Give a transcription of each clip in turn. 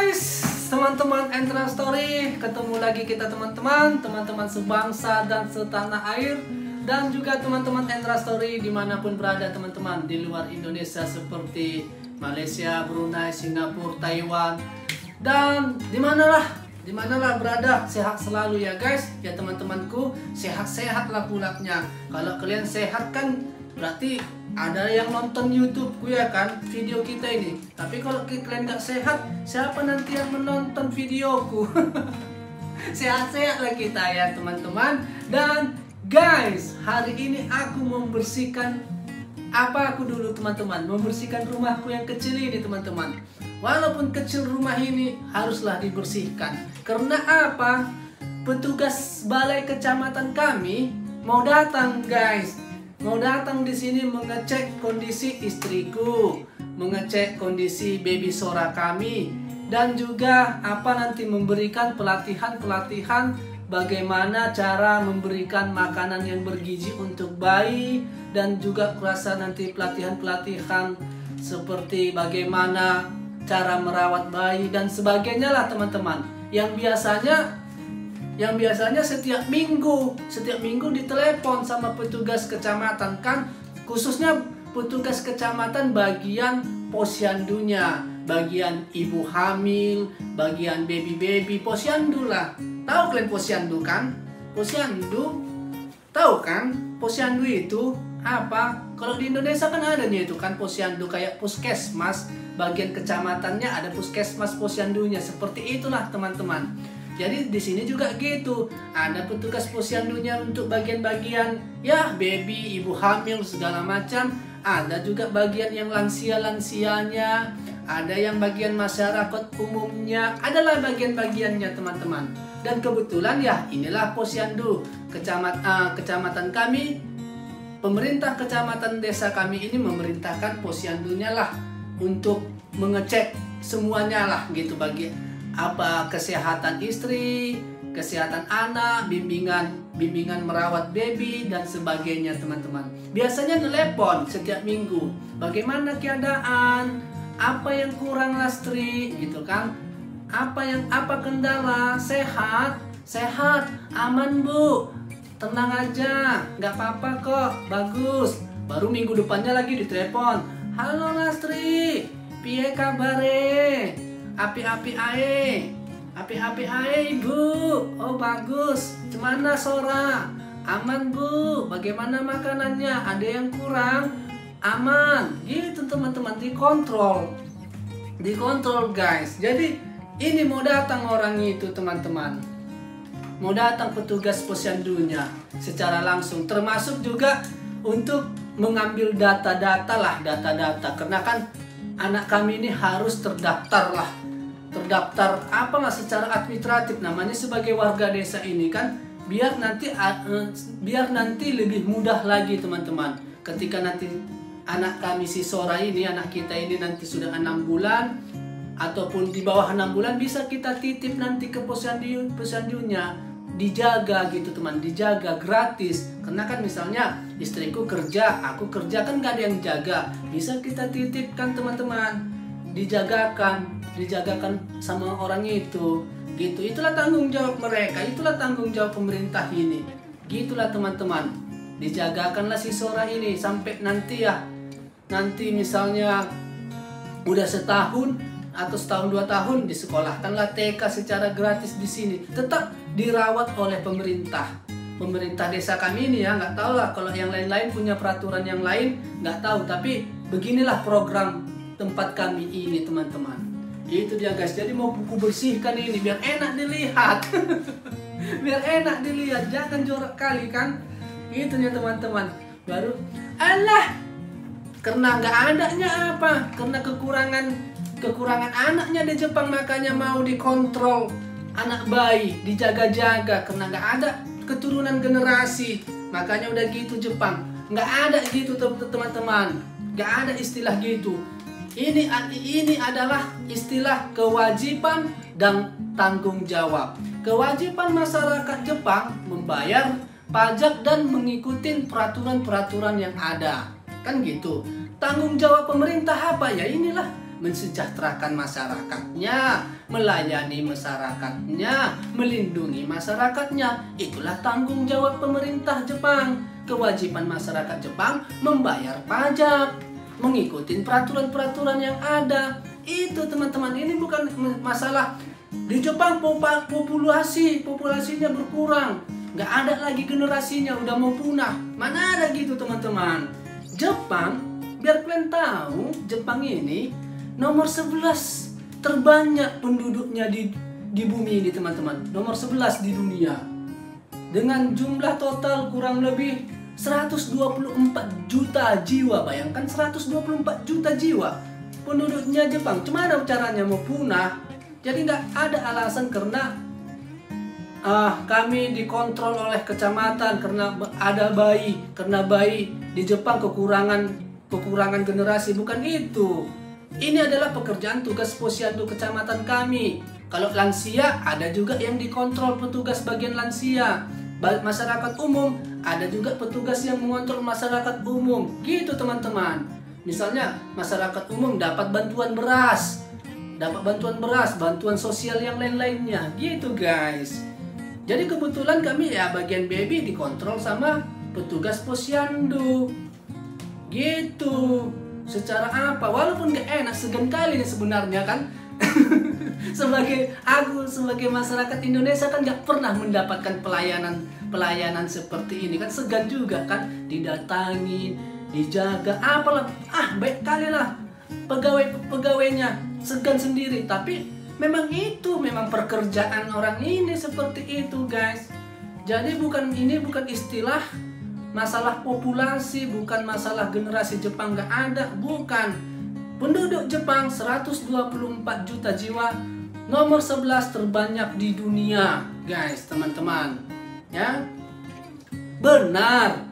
guys, teman-teman Entra Story, ketemu lagi kita teman-teman sebangsa dan setanah air, dan juga teman-teman Entra Story dimanapun berada teman-teman di luar Indonesia seperti Malaysia, Brunei, Singapura, Taiwan, dan dimanalah berada, sehat selalu ya guys. Ya teman-temanku, sehat-sehatlah pulaknya. Kalau kalian sehat kan berarti ada yang nonton YouTubeku ya kan, video kita ini. Tapi kalau kalian nggak sehat, siapa nanti yang menonton videoku? Sehat-sehatlah kita ya teman-teman. Dan guys, hari ini aku membersihkan aku dulu teman-teman, membersihkan rumahku yang kecil ini teman-teman. Walaupun kecil rumah ini haruslah dibersihkan. Karena apa? Petugas balai kecamatan kami mau datang guys. Mau datang di sini mengecek kondisi istriku, mengecek kondisi baby Sora kami, dan juga nanti memberikan pelatihan bagaimana cara memberikan makanan yang bergizi untuk bayi, dan juga kurasa nanti pelatihan seperti bagaimana cara merawat bayi dan sebagainya lah teman-teman. Yang biasanya setiap minggu ditelepon sama petugas kecamatan kan, khususnya petugas kecamatan bagian posyandunya, bagian ibu hamil, bagian baby posyandu lah. Tahu kalian posyandu kan? Posyandu tahu kan? Posyandu itu apa? Kalau di Indonesia kan adanya itu kan posyandu kayak puskesmas, bagian kecamatannya ada puskesmas posyandunya, seperti itulah teman-teman. Jadi di sini juga gitu, ada petugas posyandunya untuk bagian-bagian ya baby, ibu hamil segala macam. Ada juga bagian yang lansianya, ada yang bagian masyarakat umumnya, adalah bagian-bagiannya teman-teman. Dan kebetulan ya inilah posyandu kecamatan kami. Pemerintah kecamatan desa kami ini memerintahkan posyandunya lah untuk mengecek semuanya lah gitu, bagian kesehatan istri, kesehatan anak, bimbingan merawat baby dan sebagainya teman-teman. Biasanya telepon setiap minggu, bagaimana keadaan, apa yang kurang Lastri gitu kan, apa kendala, sehat, aman bu, tenang aja, nggak apa-apa kok, bagus. Baru minggu depannya lagi ditelepon, halo Lastri, piye kabare? Api-api ae bu. Oh bagus. Cemana Sora? Aman bu. Bagaimana makanannya? Ada yang kurang? Aman. Gitu teman-teman, dikontrol guys. Jadi ini mau datang orang itu teman-teman, mau datang petugas posyandunya secara langsung, termasuk juga untuk mengambil data-data karena kan anak kami ini harus terdaftar secara administratif, namanya sebagai warga desa ini kan, biar nanti lebih mudah lagi teman-teman. Ketika nanti anak kami si Sora ini, anak kita ini nanti sudah 6 bulan ataupun di bawah 6 bulan, bisa kita titip nanti ke posyandunya, dijaga gitu teman, dijaga gratis. Karena kan misalnya istriku kerja, aku kerja kan gak ada yang jaga, bisa kita titipkan teman-teman, dijagakan sama orang itu gitu. Itulah tanggung jawab mereka, itulah tanggung jawab pemerintah ini, gitulah teman-teman. Dijagakanlah si Sora ini sampai nanti misalnya udah setahun atau setahun 2 tahun, disekolahkanlah TK secara gratis di sini, tetap dirawat oleh pemerintah desa kami ini ya. Nggak tahu lah kalau yang lain-lain punya peraturan yang lain, nggak tahu, tapi beginilah program tempat kami ini teman-teman. Itu dia guys. Jadi mau buku bersihkan ini biar enak dilihat. Biar enak dilihat, jangan jorok kali kan. Itu ya teman-teman. Baru alah, karena nggak adanya apa? Karena kekurangan anaknya di Jepang, makanya mau dikontrol anak bayi, dijaga-jaga karena nggak ada keturunan generasi. Makanya udah gitu Jepang. Nggak ada gitu teman-teman. Nggak ada istilah gitu. Ini adalah istilah kewajiban dan tanggung jawab. Kewajiban masyarakat Jepang membayar pajak dan mengikuti peraturan-peraturan yang ada. Kan gitu. Tanggung jawab pemerintah apa? Ya inilah mensejahterakan masyarakatnya, melayani masyarakatnya, melindungi masyarakatnya. Itulah tanggung jawab pemerintah Jepang. Kewajiban masyarakat Jepang membayar pajak, mengikuti peraturan-peraturan yang ada. Itu teman-teman, ini bukan masalah di Jepang populasinya berkurang, nggak ada lagi generasinya, udah mau punah. Mana ada gitu teman-teman. Jepang, biar kalian tahu, Jepang ini nomor 11 terbanyak penduduknya di bumi ini teman-teman. Nomor 11 di dunia. Dengan jumlah total kurang lebih 124 juta jiwa. Bayangkan 124 juta jiwa penduduknya Jepang. Gimana caranya mau punah? Jadi nggak ada alasan karena kami dikontrol oleh kecamatan karena ada bayi. Karena bayi di Jepang kekurangan generasi. Bukan itu. Ini adalah pekerjaan tugas posyandu kecamatan kami. Kalau lansia, ada juga yang dikontrol petugas bagian lansia. Masyarakat umum, ada juga petugas yang mengontrol masyarakat umum. Gitu teman-teman. Misalnya masyarakat umum dapat bantuan beras, bantuan sosial yang lain-lainnya. Gitu guys. Jadi kebetulan kami ya bagian baby dikontrol sama petugas posyandu. Gitu. Secara apa? Walaupun gak enak, segan kali nih sebenarnya kan. sebagai masyarakat Indonesia kan gak pernah mendapatkan pelayanan seperti ini kan, segan juga kan, didatangi, dijaga, apalah, baik kali lah pegawainya, segan sendiri. Tapi memang pekerjaan orang ini seperti itu guys. Jadi ini bukan istilah masalah populasi, bukan masalah generasi Jepang gak ada, bukan. Penduduk Jepang 124 juta jiwa, nomor 11 terbanyak di dunia, guys, teman-teman. Ya, benar.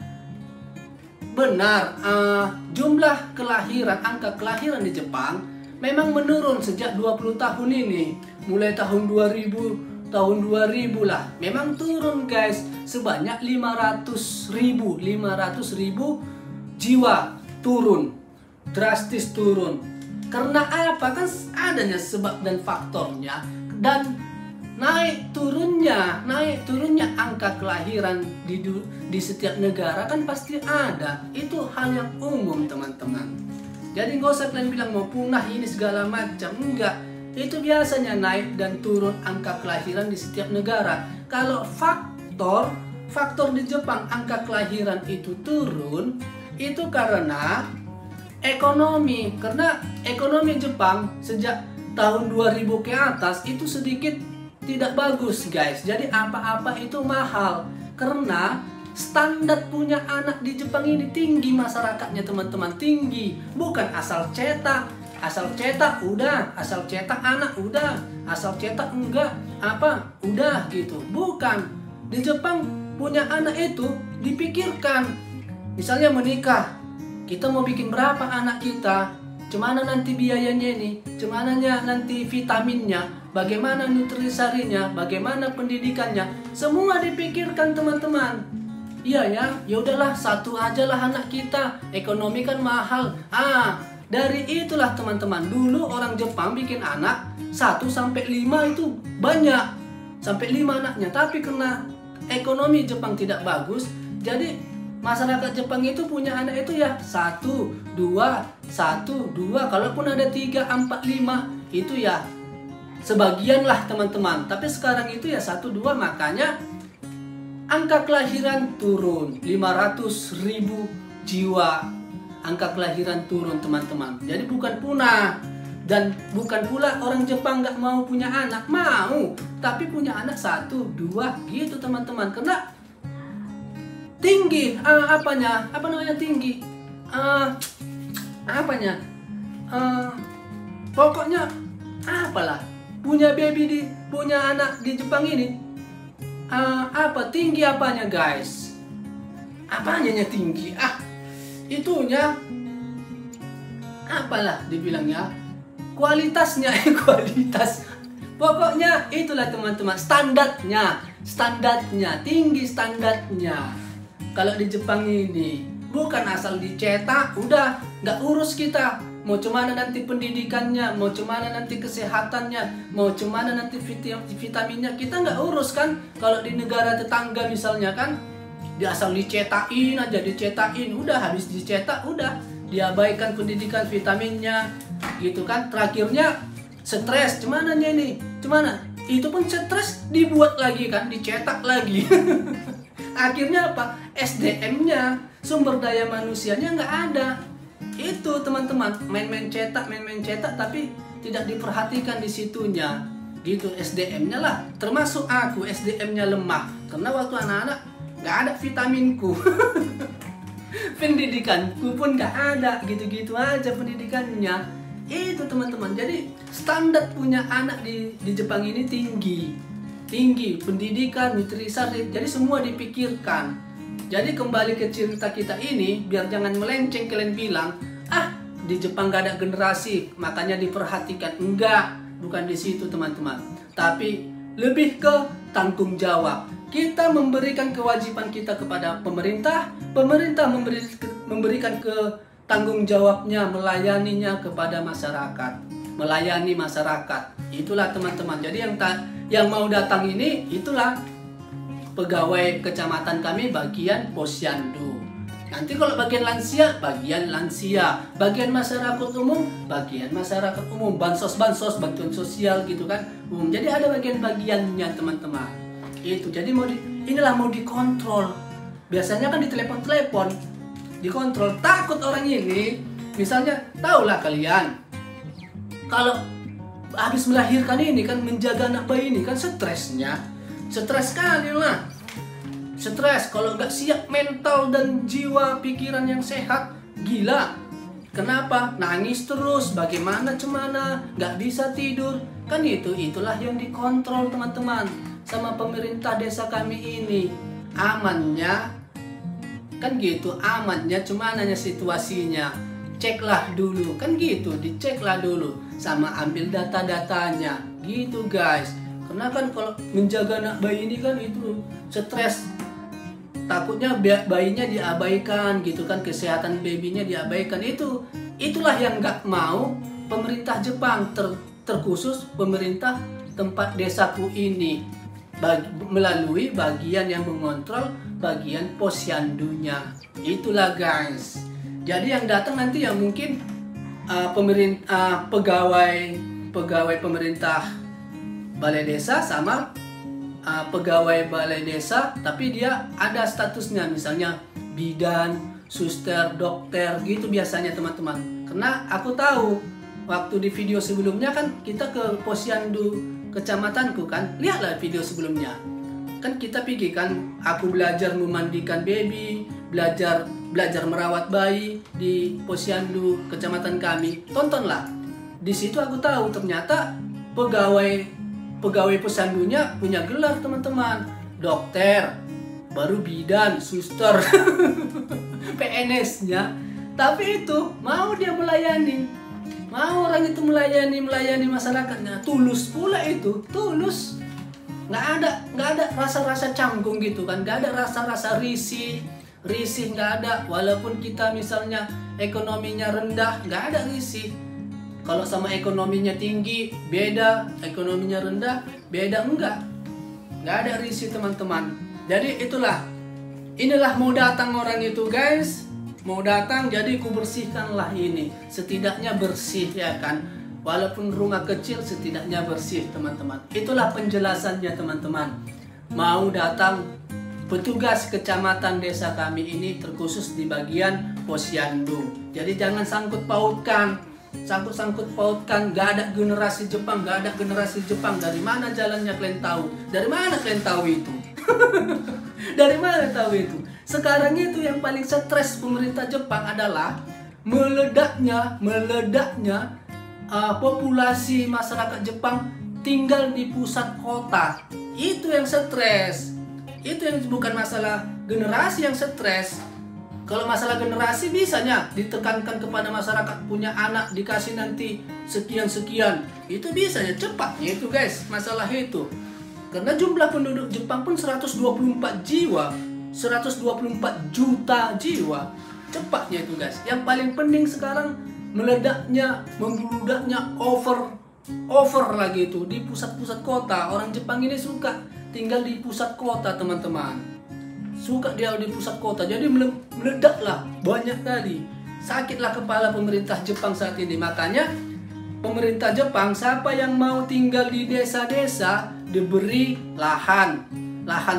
Jumlah kelahiran, angka kelahiran di Jepang memang menurun sejak 20 tahun ini. Mulai tahun 2000 lah, memang turun guys, sebanyak 500 ribu jiwa turun, drastis turun. Karena apa? Kan adanya sebab dan faktornya, dan naik turunnya angka kelahiran di setiap negara kan pasti ada. Itu hal yang umum teman-teman. Jadi nggak usah kalian bilang mau punah ini segala macam, enggak. Itu biasanya naik dan turun angka kelahiran di setiap negara. Kalau faktor di Jepang angka kelahiran itu turun, itu karena ekonomi. Karena ekonomi Jepang sejak tahun 2000 ke atas itu sedikit tidak bagus guys. Jadi apa-apa itu mahal. Karena standar punya anak di Jepang ini tinggi, masyarakatnya teman-teman, tinggi. Bukan asal cetak udah, asal cetak anak udah, asal cetak enggak udah gitu. Bukan. Di Jepang punya anak itu dipikirkan. Misalnya menikah, kita mau bikin berapa anak kita, cemana nanti biayanya ini, cemana nanti vitaminnya, bagaimana nutrisarinya, bagaimana pendidikannya, semua dipikirkan teman-teman. Iya ya udahlah, satu aja lah anak kita, ekonomi kan mahal. Dari itulah teman-teman, dulu orang Jepang bikin anak 1-5 itu banyak, sampai 5 anaknya. Tapi karena ekonomi Jepang tidak bagus, jadi masyarakat Jepang itu punya anak itu ya 1, 2, 1, 2. Kalaupun ada 3, 4, 5 itu ya sebagian lah teman-teman. Tapi sekarang itu ya 1, 2, makanya angka kelahiran turun 500 ribu jiwa. Angka kelahiran turun teman-teman. Jadi bukan punah. Dan bukan pula orang Jepang nggak mau punya anak. Mau. Tapi punya anak 1, 2 gitu teman-teman. Karena tinggi. Tinggi. Pokoknya apalah. Punya anak di Jepang ini. Tinggi apanya guys? Apanya tinggi? Itunya apalah dibilangnya, kualitasnya. Pokoknya itulah teman-teman, standarnya tinggi, standarnya. Kalau di Jepang ini bukan asal dicetak udah, nggak urus kita mau cemana nanti pendidikannya, mau cemana nanti kesehatannya, mau cemana nanti vitaminnya, kita nggak urus kan. Kalau di negara tetangga misalnya kan, dia asal dicetakin aja, dicetakin, udah habis dicetak, udah diabaikan pendidikan vitaminnya, gitu kan. Terakhirnya stres, cemana ini, cemana? Itu pun stres dibuat lagi kan, dicetak lagi. Akhirnya apa? SDM-nya, sumber daya manusianya nggak ada. Itu teman-teman, main-main cetak, tapi tidak diperhatikan di situnya. Gitu SDM-nya lah. Termasuk aku, SDM-nya lemah. Karena waktu anak-anak nggak ada vitaminku. Pendidikanku pun nggak ada, gitu-gitu aja pendidikannya. Itu teman-teman. Jadi standar punya anak di Jepang ini tinggi, pendidikan, nutrisi, jadi semua dipikirkan. Jadi kembali ke cerita kita ini, biar jangan melenceng kalian bilang, di Jepang gak ada generasi, makanya diperhatikan. Enggak, bukan di situ teman-teman. Tapi lebih ke tanggung jawab. Kita memberikan kewajiban kita kepada pemerintah, pemerintah memberikan ke tanggung jawabnya, melayaninya kepada masyarakat, melayani masyarakat. Itulah teman-teman. Jadi yang mau datang ini, itulah pegawai kecamatan kami bagian posyandu. Nanti kalau bagian lansia, bagian masyarakat umum, bagian masyarakat umum, bansos, bantuan sosial gitu kan. Jadi ada bagian-bagiannya teman-teman. Itu. Jadi inilah mau dikontrol. Biasanya kan di telepon dikontrol. Takut orang ini, misalnya, tahulah kalian, kalau habis melahirkan ini kan, menjaga anak bayi ini kan stres sekali lah. Stres, kalau nggak siap mental dan jiwa pikiran yang sehat, gila. Kenapa? Nangis terus, bagaimana cemana, nggak bisa tidur. Kan itulah yang dikontrol teman-teman sama pemerintah desa kami ini. Amannya kan gitu, amannya cuma nanya situasinya. Ceklah dulu, kan gitu, diceklah dulu sama ambil data-datanya. Gitu guys. Karena kan kalau menjaga anak bayi ini kan itu stres. Takutnya bayinya diabaikan gitu kan, kesehatan babynya diabaikan. Itulah yang nggak mau pemerintah Jepang, terkhusus pemerintah tempat desaku ini, melalui bagian yang mengontrol bagian posyandunya. Itulah guys. Jadi yang datang nanti yang mungkin pegawai pemerintah balai desa sama pegawai balai desa, tapi dia ada statusnya, misalnya bidan, suster, dokter gitu biasanya teman-teman. Karena aku tahu waktu di video sebelumnya kan kita ke posyandu kecamatanku kan, lihatlah video sebelumnya. Kan kita pergi kan, aku belajar memandikan baby, belajar merawat bayi di posyandu kecamatan kami. Tontonlah. Di situ aku tahu ternyata pegawai posyandunya punya gelar teman-teman, dokter, baru bidan, suster, PNS-nya. Tapi itu mau dia melayani, mau orang itu melayani masyarakatnya, tulus pula itu, tulus. Nggak ada rasa-rasa canggung gitu kan, nggak ada rasa-rasa risih nggak ada. Walaupun kita misalnya ekonominya rendah, nggak ada risih. Kalau sama ekonominya tinggi beda, ekonominya rendah beda, nggak ada risih teman-teman. Jadi inilah mau datang orang itu guys, mau datang, jadi ku bersihkanlah ini, setidaknya bersih ya kan. Walaupun rumah kecil setidaknya bersih teman-teman. Itulah penjelasannya teman-teman. Mau datang petugas kecamatan desa kami ini terkhusus di bagian posyandu. Jadi jangan sangkut pautkan, gak ada generasi Jepang. Dari mana jalannya kalian tahu? Dari mana kalian tahu itu? Dari mana tahu itu? Sekarang itu yang paling stres pemerintah Jepang adalah meledaknya populasi masyarakat Jepang tinggal di pusat kota. Itu yang stres. Itu yang bukan masalah generasi yang stres. Kalau masalah generasi bisanya ditekankan kepada masyarakat, punya anak dikasih nanti sekian. Itu bisanya cepatnya itu guys, masalah itu. Karena jumlah penduduk Jepang pun 124 juta jiwa. Cepatnya itu guys. Yang paling penting sekarang meledaknya, membeludaknya over lagi itu di pusat-pusat kota. Orang Jepang ini suka tinggal di pusat kota, teman-teman. Suka dia di pusat kota, jadi meledaklah banyak tadi. Sakitlah kepala pemerintah Jepang saat ini. Makanya pemerintah Jepang, siapa yang mau tinggal di desa-desa diberi lahan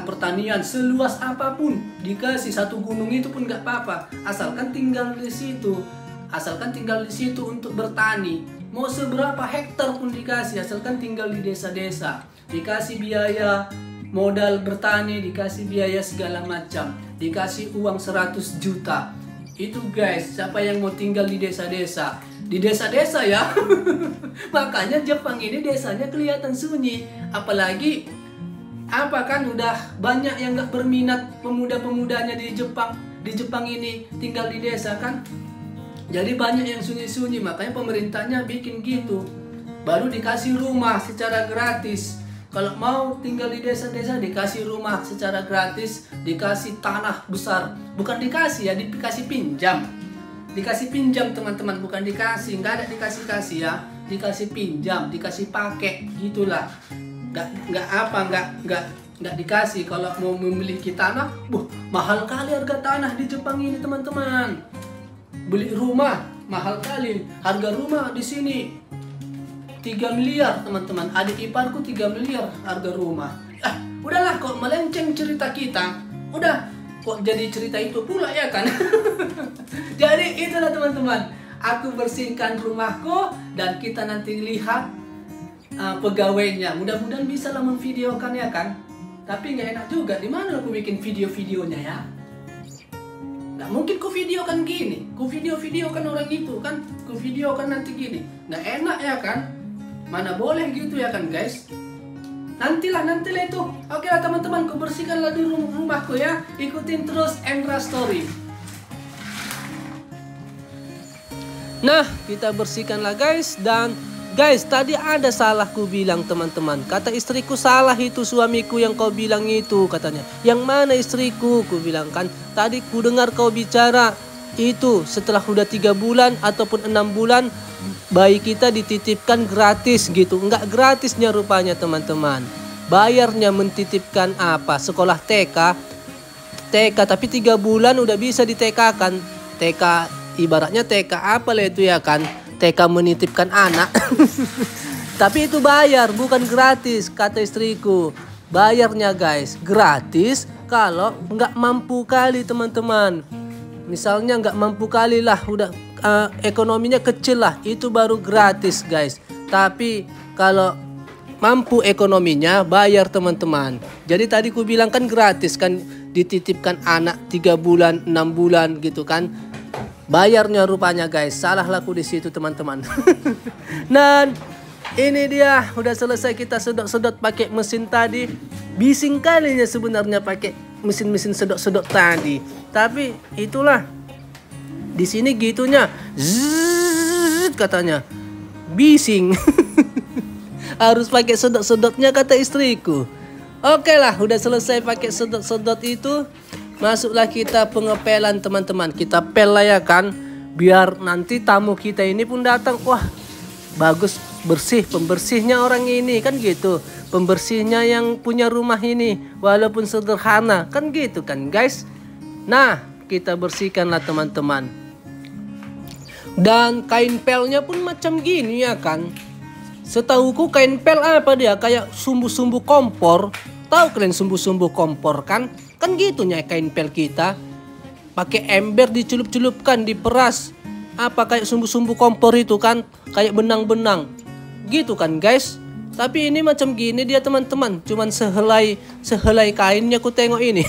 pertanian seluas apapun, dikasih satu gunung itu pun nggak apa-apa, asalkan tinggal di situ untuk bertani. Mau seberapa hektar pun dikasih, asalkan tinggal di desa-desa. Dikasih biaya modal bertani, dikasih biaya segala macam, dikasih uang 100 juta. Itu guys, siapa yang mau tinggal di desa-desa? Di desa-desa ya. Makanya Jepang ini desanya kelihatan sunyi. Apalagi udah banyak yang nggak berminat pemuda-pemudanya di Jepang ini tinggal di desa kan. Jadi banyak yang sunyi-sunyi, makanya pemerintahnya bikin gitu. Baru dikasih rumah secara gratis. Kalau mau tinggal di desa-desa dikasih rumah secara gratis, dikasih tanah besar. Bukan dikasih ya, dikasih pinjam. Dikasih pinjam teman-teman, bukan dikasih. Nggak ada dikasih-kasih ya. Dikasih pinjam, dikasih pakai, gitulah. Nggak dikasih. Kalau mau memiliki tanah, mahal kali harga tanah di Jepang ini teman-teman. Beli rumah mahal kali. Harga rumah di sini 3 miliar teman-teman. Adik iparku 3 miliar harga rumah. Udahlah kok melenceng cerita kita. Udah kok jadi cerita itu pula ya kan. Jadi itulah teman-teman, aku bersihkan rumahku dan kita nanti lihat pegawainya. Mudah-mudahan bisa lah memvideokan ya kan. Tapi nggak enak juga, di mana aku bikin video-videonya ya. Nggak mungkin ku videokan gini, ku videokan orang itu kan, ku videokan nanti gini. Nggak enak ya kan. Mana boleh gitu ya kan guys. Nantilah itu. Oke lah teman-teman, ku bersihkanlah di rumahku ya. Ikutin terus Endra Story. Nah, kita bersihkanlah guys. Dan guys, tadi ada salah ku bilang teman-teman. Kata istriku, salah itu suamiku yang kau bilang itu katanya. Yang mana istriku? Ku bilang kan. Tadi ku dengar kau bicara itu setelah udah 3 bulan ataupun 6 bulan bayi kita dititipkan gratis gitu. Enggak gratisnya rupanya teman-teman. Bayarnya mentitipkan apa? Sekolah TK tapi 3 bulan udah bisa di TK kan. TK ibaratnya TK apa lah itu ya kan. TK menitipkan anak. Tapi itu bayar, bukan gratis kata istriku. Bayarnya guys gratis kalau nggak mampu kali teman-teman. Misalnya nggak mampu kali lah, udah ekonominya kecil lah, itu baru gratis guys. Tapi kalau mampu ekonominya bayar teman-teman. Jadi tadi ku bilang kan gratis kan, dititipkan anak 3 bulan 6 bulan gitu kan. Bayarnya rupanya guys, salah laku di situ teman-teman. Dan ini dia udah selesai kita sedot-sedot pakai mesin tadi. Bising kalinya sebenarnya pakai mesin sedot-sedot tadi. Tapi itulah di sini gitunya. Zzz, katanya. Bising. Harus pakai sedot-sedotnya kata istriku. Oke lah, udah selesai pakai sedot-sedot itu. Masuklah kita pengepelan teman-teman. Kita pel lah ya kan. Biar nanti tamu kita ini pun datang. Wah bagus, bersih, pembersihnya orang ini kan gitu. Pembersihnya yang punya rumah ini. Walaupun sederhana kan gitu kan guys. Nah kita bersihkanlah teman-teman. Dan kain pelnya pun macam gini ya kan. Setahuku kain pel apa dia, kayak sumbu-sumbu kompor. Tahu kalian sumbu-sumbu kompor kan? Kan gitunya kain pel kita. Pakai ember dicelup-celupkan, diperas. Apa kayak sumbu-sumbu kompor itu kan? Kayak benang-benang. Gitu kan guys. Tapi ini macam gini dia teman-teman. Cuman sehelai kainnya ku tengok ini.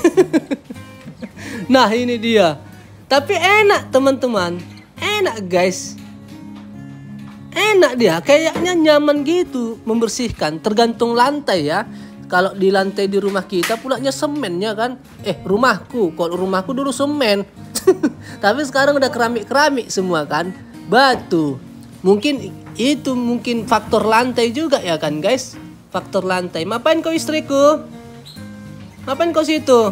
Nah ini dia. Tapi enak teman-teman. Enak guys. Enak dia. Kayaknya nyaman gitu membersihkan. Tergantung lantai ya. Kalau di lantai di rumah kita pulanya semennya kan. Rumahku. Kalau rumahku dulu semen. Tapi sekarang udah keramik-keramik semua kan. Batu. Mungkin faktor lantai juga ya kan guys. Faktor lantai. Ngapain kau istriku? Ngapain kau situ?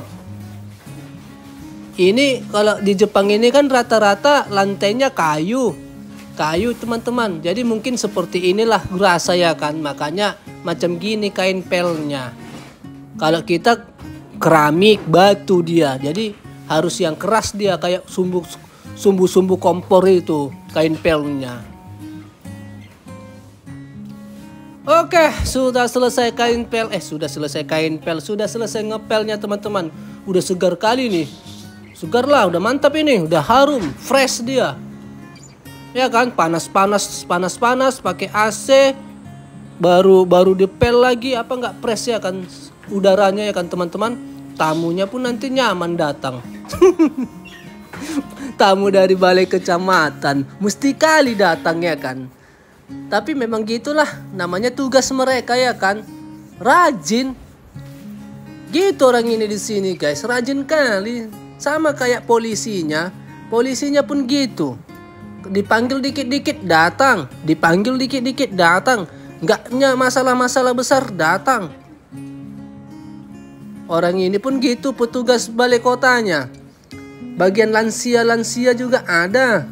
Ini kalau di Jepang ini kan rata-rata lantainya kayu. kayu teman-teman. Jadi mungkin seperti inilah rasa ya kan. Makanya macam gini kain pelnya. Kalau kita keramik batu dia. Jadi harus yang keras dia kayak sumbu-sumbu kompor itu kain pelnya. Oke, sudah selesai kain pel. Sudah selesai kain pel. Sudah selesai ngepelnya teman-teman. Udah segar kali nih. Segar lah, udah mantap ini. Udah harum, fresh dia. Ya kan, panas-panas pakai AC. Baru dipel lagi, apa nggak fresh ya kan udaranya ya kan teman-teman. Tamunya pun nanti nyaman datang. Tamu dari balai kecamatan mesti kali datang ya kan. Tapi memang gitulah namanya tugas mereka ya kan. Rajin. Gitu orang ini di sini guys, rajin kali. Sama kayak polisinya. Polisinya pun gitu. Dipanggil dikit-dikit datang, dipanggil dikit-dikit datang. Enggaknya masalah-masalah besar datang. Orang ini pun gitu petugas balai kotanya. Bagian lansia-lansia juga ada.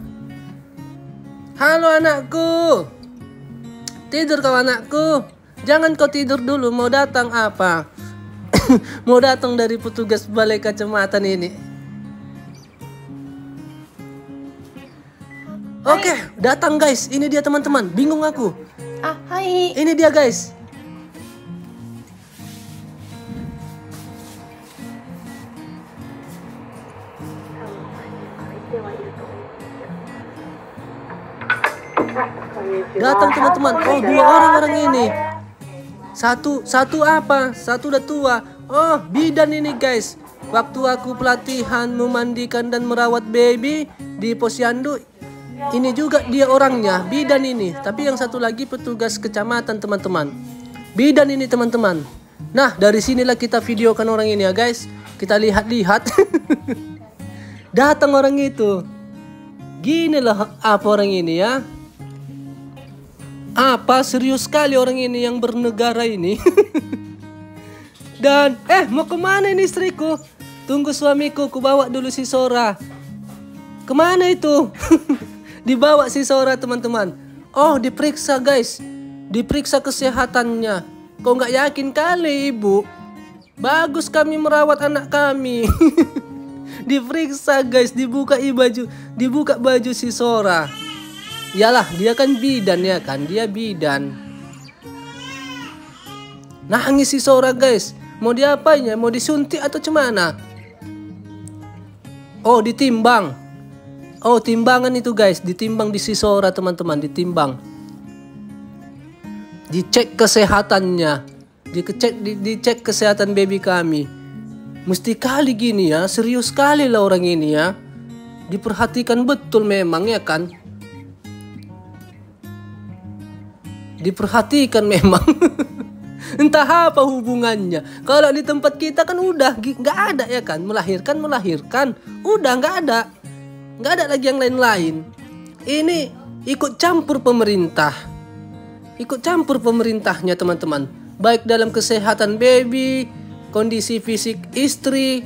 Halo anakku. Tidur kau anakku. Jangan kau tidur dulu, mau datang apa? Mau datang dari petugas balai kecamatan ini. Oke, datang guys. Ini dia teman-teman. Bingung aku. Hai. Ini dia guys. Datang teman-teman. Oh, 2 orang ini. Satu apa? Satu udah tua. Oh, bidan ini guys. Waktu aku pelatihan memandikan dan merawat baby di posyandu, ini juga dia orangnya, bidan ini. Tapi yang satu lagi petugas kecamatan teman-teman. Bidan ini teman-teman. Nah, dari sinilah kita videokan orang ini ya guys. Kita lihat-lihat. Datang orang itu. Gini lah apa orang ini ya. Apa serius sekali orang ini yang bernegara ini. Dan mau kemana ini istriku? Tunggu suamiku, ku bawa dulu si Sora. Kemana itu? Dibawa si Sora teman-teman. Oh, diperiksa guys. Diperiksa kesehatannya. Kok nggak yakin kali ibu? Bagus kami merawat anak kami. Diperiksa guys, dibuka baju si Sora. Yalah, dia kan bidan ya kan, dia bidan. Nangis si Sora guys. Mau diapain ya? Mau disuntik atau cemana? Oh, ditimbang. Oh, timbangan itu guys, ditimbang di si Sora teman-teman, ditimbang. Dicek kesehatannya. Dicek kesehatan baby kami. Mesti kali gini ya, serius kali lah orang ini ya. Diperhatikan betul memang ya kan. Diperhatikan memang. Entah apa hubungannya. Kalau di tempat kita kan udah nggak ada ya kan. Melahirkan. Udah nggak ada. Nggak ada lagi yang lain-lain. Ini ikut campur pemerintah. Ikut campur pemerintahnya teman-teman. Baik dalam kesehatan baby, kondisi fisik istri,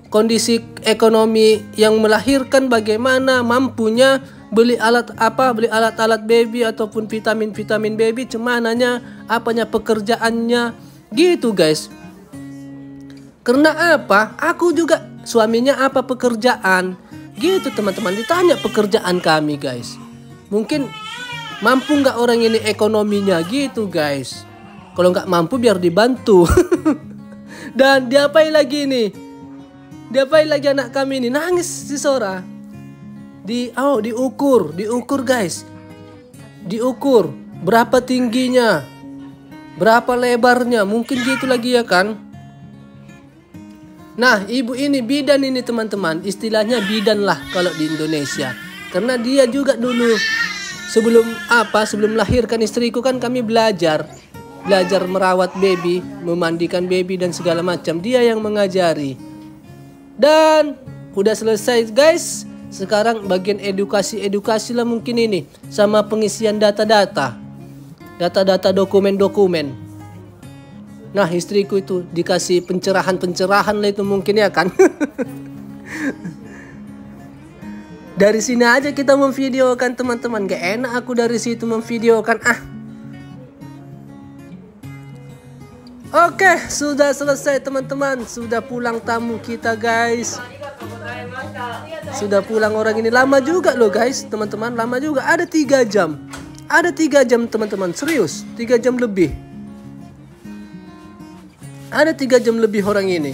kondisi ekonomi yang melahirkan bagaimana, mampunya beli alat-alat baby ataupun vitamin baby, cemananya, apanya pekerjaannya, gitu guys. Karena apa? Aku juga suaminya apa pekerjaan, gitu teman-teman. Ditanya pekerjaan kami guys. Mungkin mampu nggak orang ini ekonominya, gitu guys. Kalau nggak mampu biar dibantu. Dan diapain lagi nih? Diapain lagi anak kami ini? Nangis si Sora. Diukur guys. Diukur berapa tingginya, berapa lebarnya, mungkin gitu lagi ya kan. Nah, ibu ini bidan ini teman-teman. Istilahnya bidan lah kalau di Indonesia. Karena dia juga dulu sebelum melahirkan istriku kan kami belajar merawat baby, memandikan baby dan segala macam. Dia yang mengajari. Dan udah selesai guys. Sekarang bagian edukasi lah mungkin ini. Sama pengisian data-data dokumen. Nah, istriku itu dikasih pencerahan lah itu mungkin ya kan. Dari sini aja kita memvideokan teman-teman. Gak enak aku dari situ memvideokan. Oke, sudah selesai teman-teman. Sudah pulang tamu kita guys. Sudah pulang orang ini. Lama juga loh guys teman-teman. Lama juga. Ada 3 jam. Ada 3 jam teman-teman. Serius 3 jam lebih. Ada 3 jam lebih orang ini.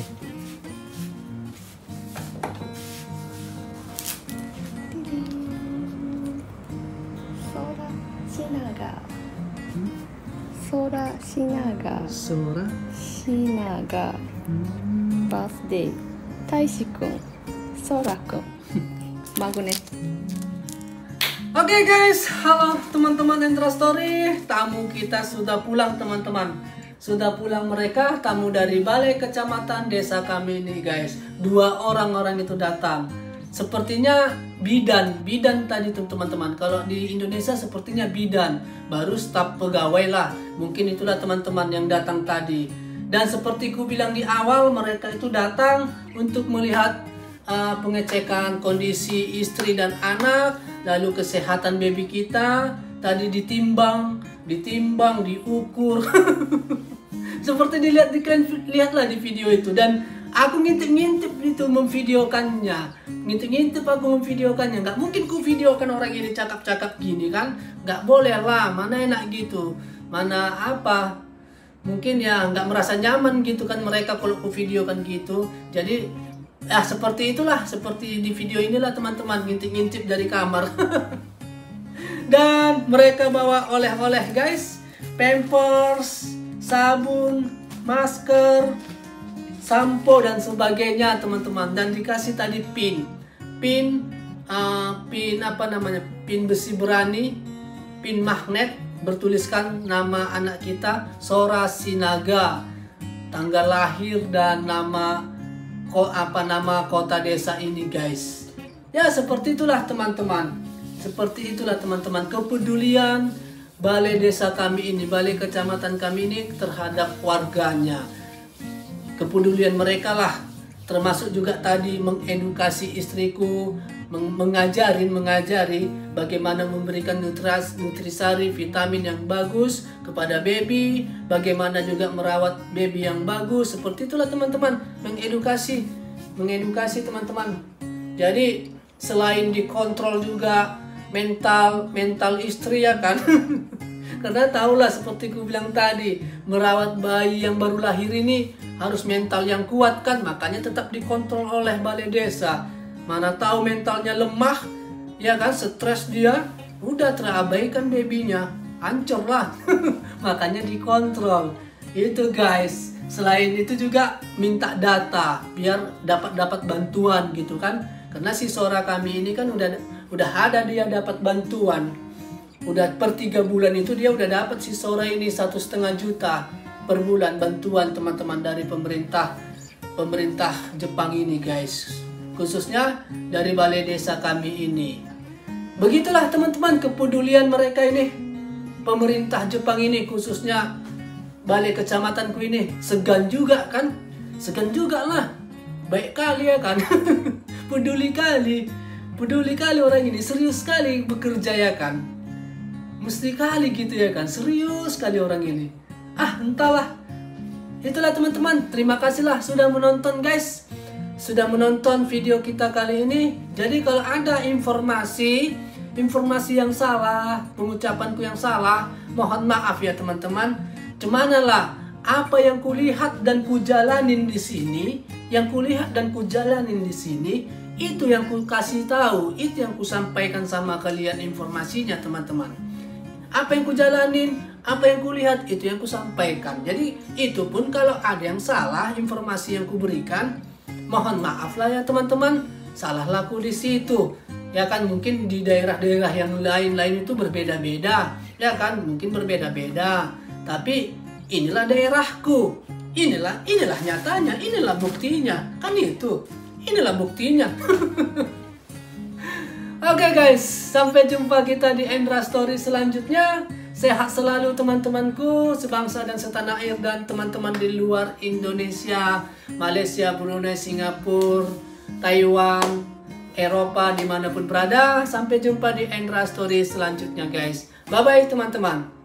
Sora Shinaga birthday Taishi-kun Sora-kun magnet. Oke guys, halo teman-teman Endra Story. Tamu kita sudah pulang teman-teman. Sudah pulang mereka, tamu dari balai kecamatan desa kami ini guys. 2 orang itu datang. Sepertinya bidan tadi tuh teman-teman. Kalau di Indonesia sepertinya bidan, baru staf pegawai lah. Mungkin itulah teman-teman yang datang tadi. Dan seperti ku bilang di awal, mereka itu datang untuk melihat pengecekan kondisi istri dan anak, lalu kesehatan baby kita. Tadi ditimbang, diukur. Seperti lihatlah di video itu. Dan aku ngintip itu memvideokannya. Nggak mungkin ku videokan orang ini cakap-cakap gini kan. Nggak boleh lah, mana enak gitu. Mana apa, mungkin ya nggak merasa nyaman gitu kan mereka kalau ku videokan gitu. Jadi ya seperti itulah, seperti di video inilah teman-teman, ngintip dari kamar. Dan mereka bawa oleh-oleh guys. Pampers, sabun, masker, sampo dan sebagainya teman-teman. Dan dikasih tadi pin apa namanya, pin besi berani, pin magnet bertuliskan nama anak kita Sora Shinaga, tanggal lahir dan nama kota desa ini guys. Ya seperti itulah teman-teman. Seperti itulah teman-teman kepedulian balai desa kami ini, balai kecamatan kami ini terhadap warganya. Kepedulian mereka lah, termasuk juga tadi mengedukasi istriku, mengajari bagaimana memberikan nutrisari, vitamin yang bagus kepada baby, bagaimana juga merawat baby yang bagus. Seperti itulah teman-teman, mengedukasi teman-teman. Jadi selain dikontrol juga mental istri ya kan. Karena tahulah seperti ku bilang tadi, merawat bayi yang baru lahir ini harus mental yang kuat kan, makanya tetap dikontrol oleh balai desa. Mana tahu mentalnya lemah, ya kan, stres dia, udah terabaikan babynya, hancur lah. Makanya dikontrol. Itu guys. Selain itu juga minta data biar dapat bantuan gitu kan. Karena si Sora kami ini kan udah ada dia dapat bantuan. Udah per 3 bulan itu dia udah dapat si Sora ini 1,5 juta per bulan bantuan teman-teman dari pemerintah Jepang ini guys. Khususnya dari balai desa kami ini. Begitulah teman-teman kepedulian mereka ini. Pemerintah Jepang ini khususnya balai kecamatanku ini segan juga kan. Segan juga lah. Baik kali ya kan. Peduli kali orang ini, serius sekali bekerja ya kan. Mesti kali gitu ya kan, serius sekali orang ini. Entahlah. Itulah teman-teman, terima kasihlah sudah menonton guys. Sudah menonton video kita kali ini. Jadi kalau ada informasi yang salah, pengucapanku yang salah, mohon maaf ya teman-teman. Cumanalah apa yang kulihat dan kujalanin di sini, itu yang ku kasih tahu, itu yang ku sampaikan sama kalian informasinya teman-teman. Apa yang ku jalanin, apa yang ku lihat, itu yang ku sampaikan. Jadi itu pun kalau ada yang salah informasi yang ku berikan, mohon maaf lah ya teman-teman. Salah laku di situ. Ya kan, mungkin di daerah-daerah yang lain-lain itu berbeda-beda. Ya kan, mungkin berbeda-beda. Tapi inilah daerahku. Inilah nyatanya, inilah buktinya. Kan itu. Inilah buktinya. Oke guys, sampai jumpa kita di Endra Story selanjutnya. Sehat selalu teman-temanku sebangsa dan setanah air, dan teman-teman di luar Indonesia, Malaysia, Brunei, Singapura, Taiwan, Eropa dimanapun berada. Sampai jumpa di Endra Story selanjutnya guys. Bye bye teman-teman.